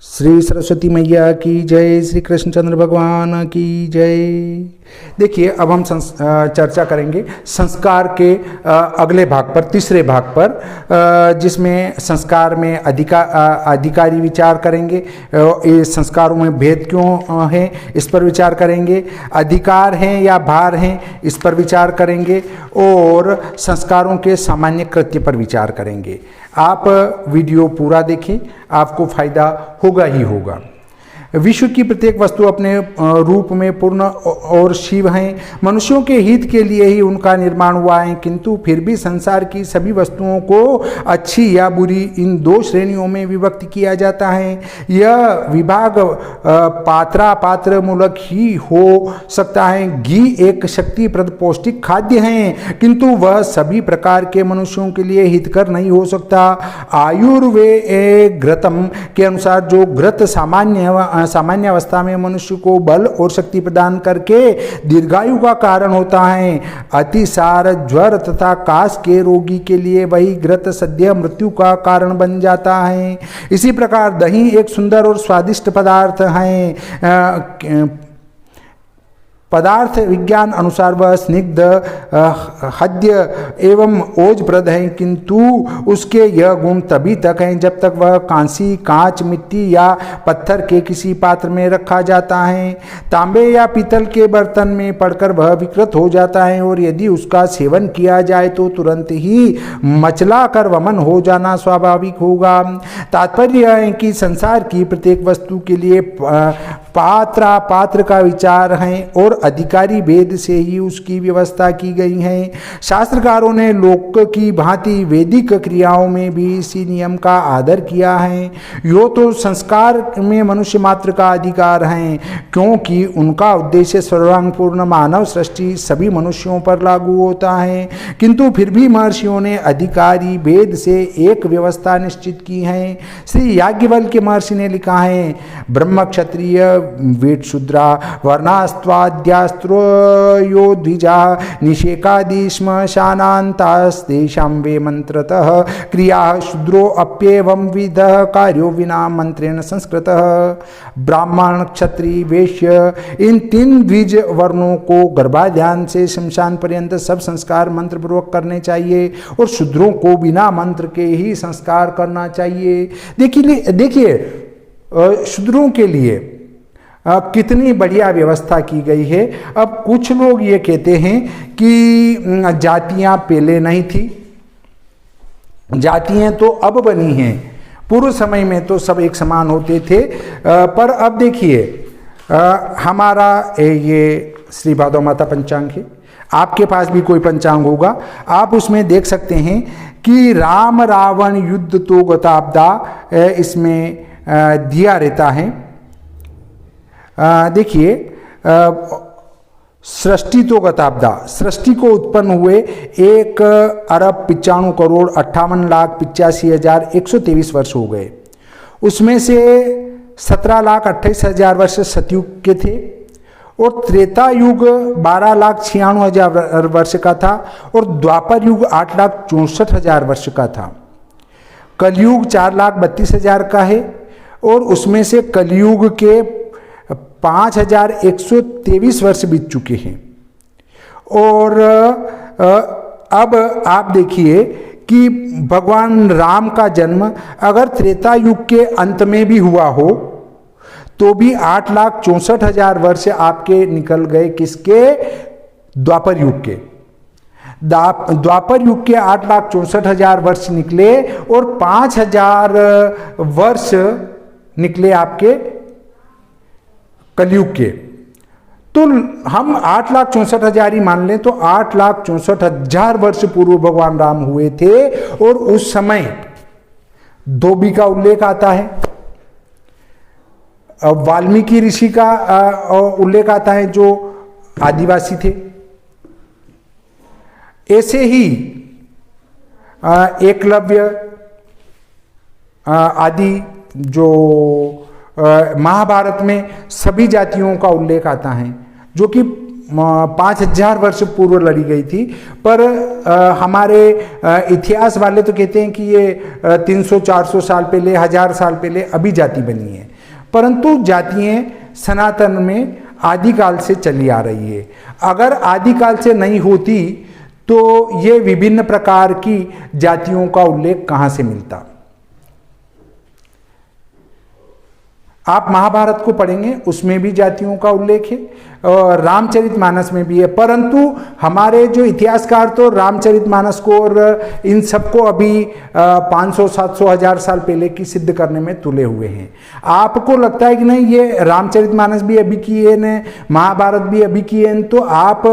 श्री सरस्वती मैया की जय, श्री कृष्णचंद्र भगवान की जय। देखिए, अब हम चर्चा करेंगे संस्कार के अगले भाग पर, तीसरे भाग पर, जिसमें संस्कार में अधिकारी विचार करेंगे। ये संस्कारों में भेद क्यों है, इस पर विचार करेंगे। अधिकार हैं या भार हैं, इस पर विचार करेंगे। और संस्कारों के सामान्य कृत्य पर विचार करेंगे। आप वीडियो पूरा देखें, आपको फायदा होगा ही होगा। विश्व की प्रत्येक वस्तु अपने रूप में पूर्ण और शिव हैं। मनुष्यों के हित के लिए ही उनका निर्माण हुआ है, किंतु फिर भी संसार की सभी वस्तुओं को अच्छी या बुरी इन दो श्रेणियों में विभक्त किया जाता है। यह विभाग पात्र मूलक ही हो सकता है। घी एक शक्तिप्रद पौष्टिक खाद्य है, किंतु वह सभी प्रकार के मनुष्यों के लिए हितकर नहीं हो सकता। आयुर्वेद घृतम के अनुसार जो घृत सामान्य अवस्था में मनुष्य को बल और शक्ति प्रदान करके दीर्घायु का कारण होता है, अतिसार, ज्वर तथा काश के रोगी के लिए वही घृत सद्य मृत्यु का कारण बन जाता है। इसी प्रकार दही एक सुंदर और स्वादिष्ट पदार्थ है। पदार्थ विज्ञान अनुसार वह स्निग्ध, हद्य एवं ओजप्रद है, किंतु उसके यह गुण तभी तक हैं जब तक वह कांसी, कांच, मिट्टी या पत्थर के किसी पात्र में रखा जाता है। तांबे या पीतल के बर्तन में पड़कर वह विकृत हो जाता है, और यदि उसका सेवन किया जाए तो तुरंत ही मचला कर वमन हो जाना स्वाभाविक होगा। तात्पर्य यह है कि संसार की प्रत्येक वस्तु के लिए पात्र का विचार है और अधिकारी भेद से ही उसकी व्यवस्था की गई है। शास्त्रकारों ने लोक की भांति वैदिक क्रियाओं में भी इसी नियम का आदर किया है। यो तो संस्कार में मनुष्य मात्र का अधिकार है, क्योंकि उनका उद्देश्य सर्वांगपूर्ण मानव सृष्टि सभी मनुष्यों पर लागू होता है, किंतु फिर भी महर्षियों ने अधिकारी भेद से एक व्यवस्था निश्चित की है। श्री याज्ञवल्क्य महर्षि ने लिखा है, ब्रह्म क्षत्रिय वेद शूद्रा वर्णास्त्वाद्यास्त्रो यो द्विजा निषेकादि श्मशानान्तास्तेषां वे मंत्रतः क्रिया शूद्रो अप्येवं विधः कार्यो विना मंत्रेण संस्कृतः। ब्राह्मण, क्षत्रिय, वैश्य इन तीन द्विज वर्णों को गर्भाधान से शमशान पर्यंत सब संस्कार मंत्र पूर्वक करने चाहिए, और शूद्रों को बिना मंत्र के ही संस्कार करना चाहिए। देखिए शूद्रों के लिए कितनी बढ़िया व्यवस्था की गई है। अब कुछ लोग ये कहते हैं कि जातियां पहले नहीं थी, जातियां तो अब बनी हैं, पूर्व समय में तो सब एक समान होते थे। पर अब देखिए, हमारा ये श्री भादव माता पंचांग है, आपके पास भी कोई पंचांग होगा, आप उसमें देख सकते हैं कि राम रावण युद्ध तो गताब्दा इसमें दिया रहता है। देखिए, सृष्टि तो गताब्दा, सृष्टि को उत्पन्न हुए 1,95,58,85,123 वर्ष हो गए। उसमें से 17,28,000 वर्ष सतयुग के थे, और त्रेता युग 12,96,000 वर्ष का था, और द्वापर युग 8,64,000 वर्ष का था। कलयुग 4,32,000 का है, और उसमें से कलयुग के 5,123 वर्ष बीत चुके हैं। और अब आप देखिए कि भगवान राम का जन्म अगर त्रेता युग के अंत में भी हुआ हो तो भी 8,64,000 वर्ष आपके निकल गए, किसके? द्वापर युग के। द्वापर युग के 8,64,000 वर्ष निकले, और 5,000 वर्ष निकले आपके कलयुग के। तो हम 8,64,000 ही मान लें, तो 8,64,000 वर्ष पूर्व भगवान राम हुए थे, और उस समय धोबी का उल्लेख आता है, वाल्मीकि ऋषि का उल्लेख आता है जो आदिवासी थे। ऐसे ही एकलव्य आदि जो महाभारत में सभी जातियों का उल्लेख आता है, जो कि 5000 वर्ष पूर्व लड़ी गई थी, पर हमारे इतिहास वाले तो कहते हैं कि ये 300-400 साल पहले, 1000 साल पहले अभी जाति बनी है। परंतु जातियाँ सनातन में आदिकाल से चली आ रही है। अगर आदिकाल से नहीं होती तो ये विभिन्न प्रकार की जातियों का उल्लेख कहाँ से मिलता। आप महाभारत को पढ़ेंगे, उसमें भी जातियों का उल्लेख है और रामचरितमानस में भी है। परंतु हमारे जो इतिहासकार तो रामचरितमानस को और इन सबको अभी 500, 700, 1000 साल पहले की सिद्ध करने में तुले हुए हैं। आपको लगता है कि नहीं ये रामचरितमानस भी अभी की है न, महाभारत भी अभी की है, तो आप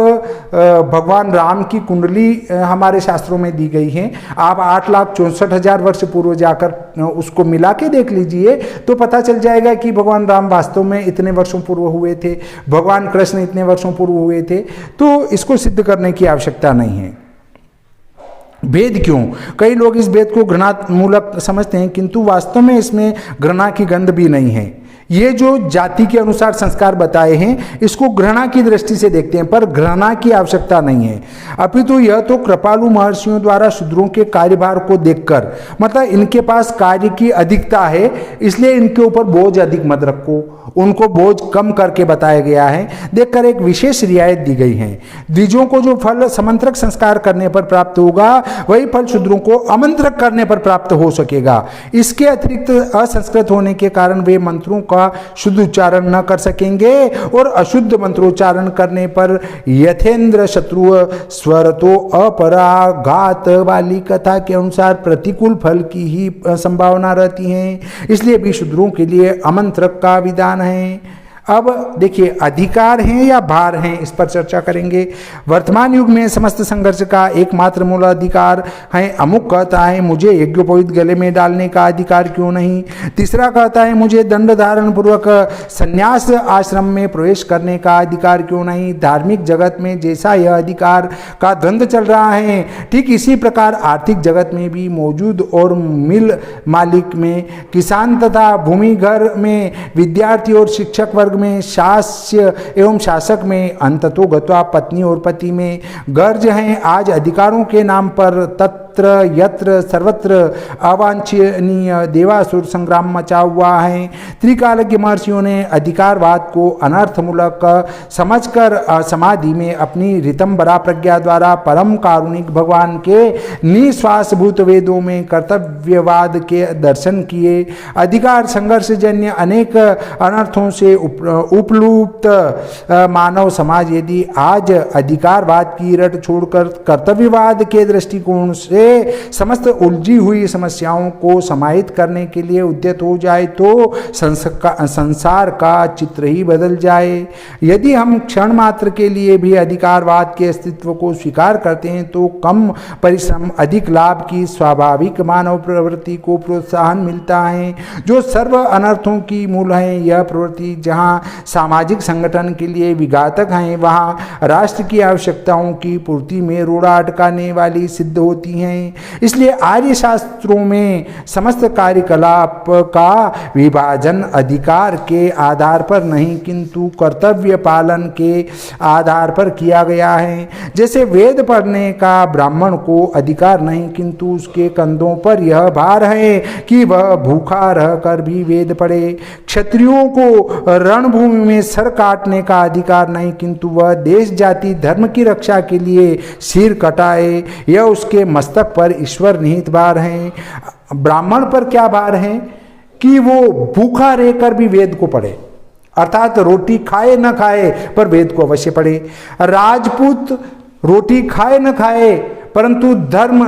भगवान राम की कुंडली हमारे शास्त्रों में दी गई है, आप 8,64,000 वर्ष पूर्व जाकर उसको मिला के देख लीजिए तो पता चल जाएगा कि भगवान राम वास्तव में इतने वर्षों पूर्व हुए थे, भगवान कृष्ण इतने वर्षों पूर्व हुए थे। तो इसको सिद्ध करने की आवश्यकता नहीं है। भेद क्यों? कई लोग इस भेद को घृणामूलक समझते हैं, किंतु वास्तव में इसमें घृणा की गंध भी नहीं है। ये जो जाति के अनुसार संस्कार बताए हैं इसको घृणा की दृष्टि से देखते हैं, पर घृणा की आवश्यकता नहीं है। अपितु यह तो कृपालु महर्षियों द्वारा शूद्रों के कार्यभार को देखकर, मतलब इनके पास कार्य की अधिकता है इसलिए इनके ऊपर बोझ अधिक मत रखो, उनको बोझ कम करके बताया गया है, देखकर एक विशेष रियायत दी गई है। द्विजों को जो फल समंत्रक संस्कार करने पर प्राप्त होगा वही फल शूद्रों को अमंत्रक करने पर प्राप्त हो सकेगा। इसके अतिरिक्त असंस्कृत होने के कारण वे मंत्रों का शुद्ध उच्चारण न कर सकेंगे और अशुद्ध मंत्रोच्चारण करने पर यथेंद्र शत्रु स्वर तो अपराघात वाली कथा के अनुसार प्रतिकूल फल की ही संभावना रहती है। इसलिए भी शूद्रों के लिए अमंत्रक का विधान है। अब देखिए, अधिकार हैं या भार हैं, इस पर चर्चा करेंगे। वर्तमान युग में समस्त संघर्ष का एकमात्र मूल अधिकार है। अमुक कहता है मुझे यज्ञोपवीत गले में डालने का अधिकार क्यों नहीं। तीसरा कहता है मुझे दंड धारण पूर्वक संन्यास आश्रम में प्रवेश करने का अधिकार क्यों नहीं। धार्मिक जगत में जैसा यह अधिकार का द्वंद्व चल रहा है, ठीक इसी प्रकार आर्थिक जगत में भी मौजूद और मिल मालिक में, किसान तथा भूमिघर में, विद्यार्थी और शिक्षक वर्ग में, शास्य एवं शासक में, अंततो गत्वा पत्नी और पति में गर्ज हैं। आज अधिकारों के नाम पर तत्र यत्र सर्वत्र अवांछनीय देवासुर संग्राम मचा हुआ है। त्रिकालज्ञ महर्षियों ने अधिकारवाद को अनर्थमूलक समझकर समाधि में अपनी ऋतंबरा प्रज्ञा द्वारा परम कारुणिक भगवान के निश्वासभूत वेदों में कर्तव्यवाद के दर्शन किए। अधिकार संघर्ष जन्य अनेक अनर्थों से उपलुप्त मानव समाज यदि आज अधिकारवाद की रट छोड़कर कर्तव्यवाद के दृष्टिकोण से समस्त उलझी हुई समस्याओं को समाहित करने के लिए उद्यत हो जाए तो संसार का चित्र ही बदल जाए। यदि हम क्षण मात्र के लिए भी अधिकारवाद के अस्तित्व को स्वीकार करते हैं तो कम परिश्रम अधिक लाभ की स्वाभाविक मानव प्रवृत्ति को प्रोत्साहन मिलता है जो सर्व अनर्थों की मूल है। यह प्रवृत्ति जहाँ सामाजिक संगठन के लिए विघातक हैं वहाँ राष्ट्र की आवश्यकताओं की पूर्ति में रोड़ा अटकाने वाली सिद्ध होती हैं। इसलिए आर्य शास्त्रों में समस्त कार्यकलाप का विभाजन अधिकार के आधार पर नहीं किंतु कर्तव्य पालन के आधार पर किया गया है। जैसे वेद पढ़ने का ब्राह्मण को अधिकार नहीं किंतु उसके कंधों पर यह भार है कि वह भूखा रहकर भी वेद पढ़े। क्षत्रियों को रणभूमि में सर काटने का अधिकार नहीं किंतु वह देश जाति धर्म की रक्षा के लिए सिर कटाए। यह उसके मस्तक पर ईश्वर निहित भार है। ब्राह्मण पर क्या भार है कि वो भूखा रहकर भी वेद को पढ़े, अर्थात रोटी खाए न खाए पर वेद को अवश्य पढ़े। राजपूत रोटी खाए न खाए परंतु धर्म,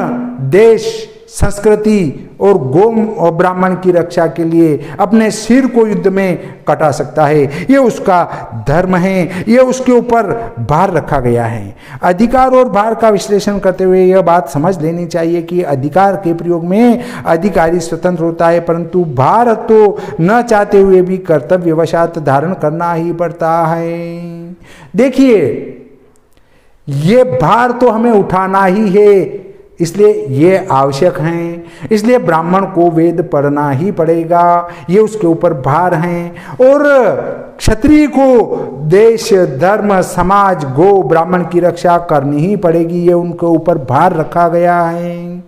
देश, संस्कृति और गौ और ब्राह्मण की रक्षा के लिए अपने सिर को युद्ध में कटा सकता है। ये उसका धर्म है, ये उसके ऊपर भार रखा गया है। अधिकार और भार का विश्लेषण करते हुए यह बात समझ लेनी चाहिए कि अधिकार के प्रयोग में अधिकारी स्वतंत्र होता है परंतु भार तो न चाहते हुए भी कर्तव्यवशात धारण करना ही पड़ता है। देखिए, ये भार तो हमें उठाना ही है, इसलिए ये आवश्यक हैं। इसलिए ब्राह्मण को वेद पढ़ना ही पड़ेगा, ये उसके ऊपर भार हैं। और क्षत्रिय को देश, धर्म, समाज, गो, ब्राह्मण की रक्षा करनी ही पड़ेगी, ये उनके ऊपर भार रखा गया है।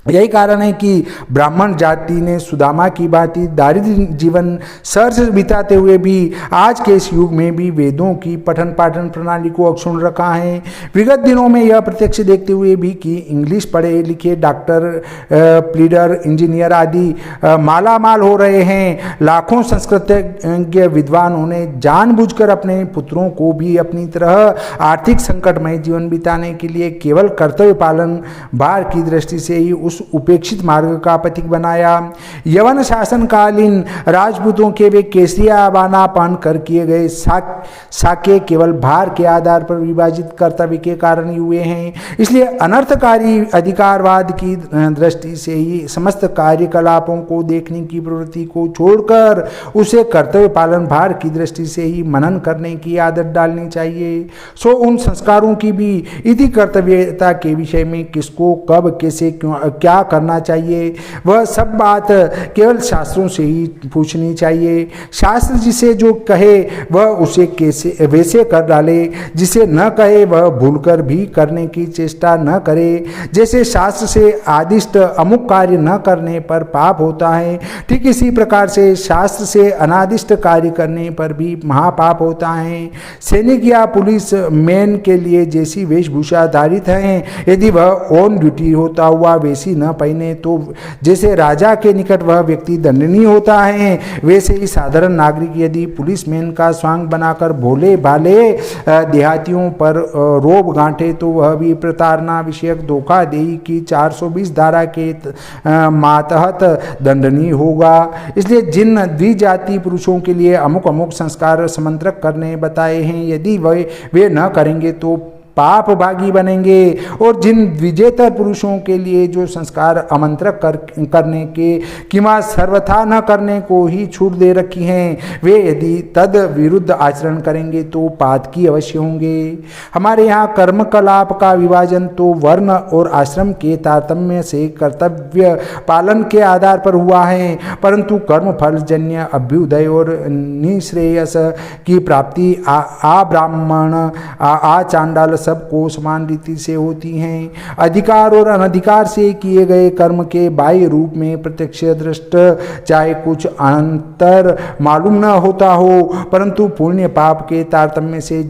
यही कारण है कि ब्राह्मण जाति ने सुदामा की भांति दारिद्र्य जीवन सहर्ष बिताते हुए भी आज के इस युग में भी वेदों की पठन पाठन प्रणाली को अक्षुण्ण रखा है। विगत दिनों में यह प्रत्यक्ष देखते हुए भी कि इंग्लिश पढ़े लिखे डॉक्टर, प्लीडर, इंजीनियर आदि माला माल हो रहे हैं। लाखों संस्कृतज्ञ विद्वानों ने जानबूझकर अपने पुत्रों को भी अपनी तरह आर्थिक संकटमय जीवन बिताने के लिए केवल कर्तव्य पालन भार की दृष्टि से ही उस उपेक्षित मार्ग का पथिक बनाया। यवन शासनकालीन राजपूतों के वे केसरिया बाना पहन कर किए गए साके केवल भार के आधार पर विभाजित कर्तव्य के कारण ही हुए हैं। इसलिए अनर्थकारी अधिकारवाद की दृष्टि से ही समस्त कार्यकलापों को देखने की प्रवृत्ति को छोड़कर उसे कर्तव्य पालन भार की दृष्टि से ही मनन करने की आदत डालनी चाहिए। सो उन संस्कारों की भी इति कर्तव्यता के विषय में किसको कब कैसे क्या करना चाहिए, वह सब बात केवल शास्त्रों से ही पूछनी चाहिए। शास्त्र जिसे जो कहे वह उसे कैसे वैसे कर डाले, जिसे न कहे वह भूलकर भी करने की चेष्टा न करे। जैसे शास्त्र से आदिष्ट अमुक कार्य न करने पर पाप होता है, ठीक इसी प्रकार से शास्त्र से अनादिष्ट कार्य करने पर भी महापाप होता है। सैनिक या पुलिस मैन के लिए जैसी वेशभूषा धारित है, यदि वह ऑन ड्यूटी होता हुआ वैसी न पहने तो जैसे राजा के निकट वह व्यक्ति दंडनीय होता है, वैसे ही साधारण नागरिक यदि पुलिसमैन का स्वांग बनाकर भोले भाले देहातियों पर रोब गांठे तो वह भी प्रताड़ना विषयक धोखाधड़ी की 420 धारा के मातहत दंडनीय होगा। इसलिए जिन द्विजाति पुरुषों के लिए अमुक अमुक संस्कार समंत्रक करने बताए हैं, यदि वे न करेंगे तो पाप भागी बनेंगे। और जिन द्विजेतर पुरुषों के लिए जो संस्कार आमंत्रक करने के किंवा सर्वथा न करने को ही छूट दे रखी हैं, वे यदि तद विरुद्ध आचरण करेंगे तो पातकी अवश्य होंगे। हमारे यहाँ कर्म कलाप का विभाजन तो वर्ण और आश्रम के तारतम्य से कर्तव्य पालन के आधार पर हुआ है, परंतु कर्म फलजन्य अभ्युदय और निश्रेयस की प्राप्ति आ ब्राह्मण आ चांडाल सबको समान रीति से होती हैं। अधिकार और अनधिकार से किए गए कर्म के बाह्य रूप में प्रत्यक्ष दृष्ट चाहे कुछ अंतर मालूम न होता हो, परंतु पुण्य पाप के तारतम्य से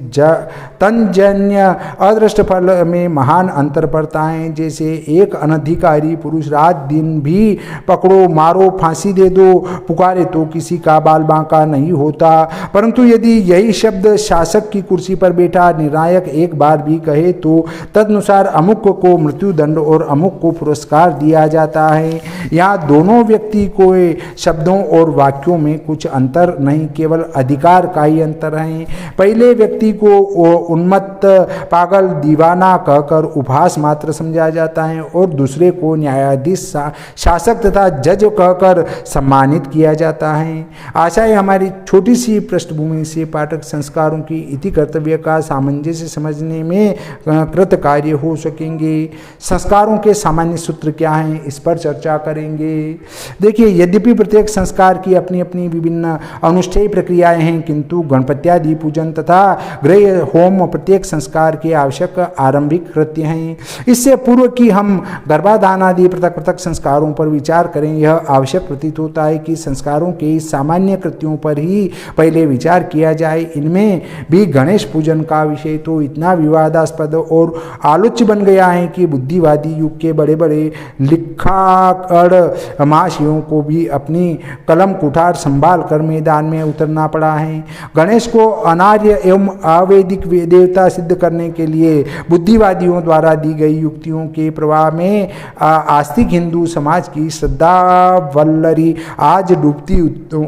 तंजन्य अदृष्ट फल में महान अंतर पड़ता है। जैसे एक अनधिकारी पुरुष रात दिन भी पकड़ो मारो फांसी दे दो पुकारे तो किसी का बाल बांका नहीं होता, परंतु यदि यही शब्द शासक की कुर्सी पर बैठा निर्णायक एक बार भी कहे तो तदनुसार अमुक को मृत्युदंड और अमुक को पुरस्कार दिया जाता है। यहाँ दोनों व्यक्ति को शब्दों और वाक्यों में कुछ अंतर नहीं, केवल अधिकार का ही अंतर है। पहले व्यक्ति को उन्मत्त पागल दीवाना कहकर उपहास मात्र समझा जाता है और दूसरे को न्यायाधीश शासक तथा जज कहकर सम्मानित किया जाता है। आशा है हमारी छोटी सी पृष्ठभूमि से पाठक संस्कारों की इति कर्तव्य का सामंजस्य समझने में कृत कार्य हो सकेंगे। संस्कारों के सामान्य सूत्र क्या हैं, इस पर चर्चा करेंगे। देखिए, यद्यपि प्रत्येक संस्कार की अपनी अपनी विभिन्न अनुष्ठेय प्रक्रियाएं हैं, किंतु गणपत्यादि पूजन तथा गृह होम प्रत्येक संस्कार के आवश्यक आरंभिक कृत्य हैं। इससे पूर्व कि हम गर्भाधान आदि पृथक पृथक संस्कारों पर विचार करें, यह आवश्यक प्रतीत होता है कि संस्कारों के सामान्य कृत्यों पर ही पहले विचार किया जाए। इनमें भी गणेश पूजन का विषय तो इतना विवादास्पद और आलोच्य बन गया है कि बुद्धिवादी युग के बड़े बड़े लिखाकड़ महाशयों को भी अपनी कलम कुठार संभाल कर मैदान में उतरना पड़ा है। गणेश को अनार्य एवं अवैदिक देवता सिद्ध करने के लिए बुद्धिवादियों द्वारा दी गई युक्तियों के प्रवाह में आस्तिक हिंदू समाज की श्रद्धा वल्लरी आज डूबती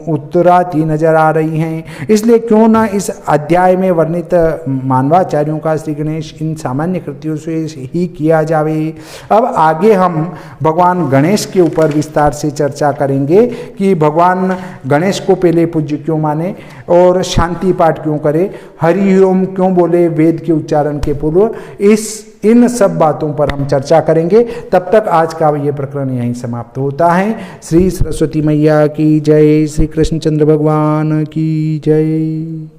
उत्तराती नजर आ रही हैं। इसलिए क्यों न इस अध्याय में वर्णित मानवाचार्यों का श्री गणेश इन सामान्य कृत्यों से ही किया जावे। अब आगे हम भगवान गणेश के ऊपर विस्तार से चर्चा करेंगे कि भगवान गणेश को पहले पूज्य क्यों माने और शांति पाठ क्यों करे, हरि ओम क्यों बोले वेद के उच्चारण के पूर्व। इस इन सब बातों पर हम चर्चा करेंगे। तब तक आज का ये प्रकरण यहीं समाप्त होता है। श्री सरस्वती मैया की जय, श्री कृष्णचंद्र भगवान की जय।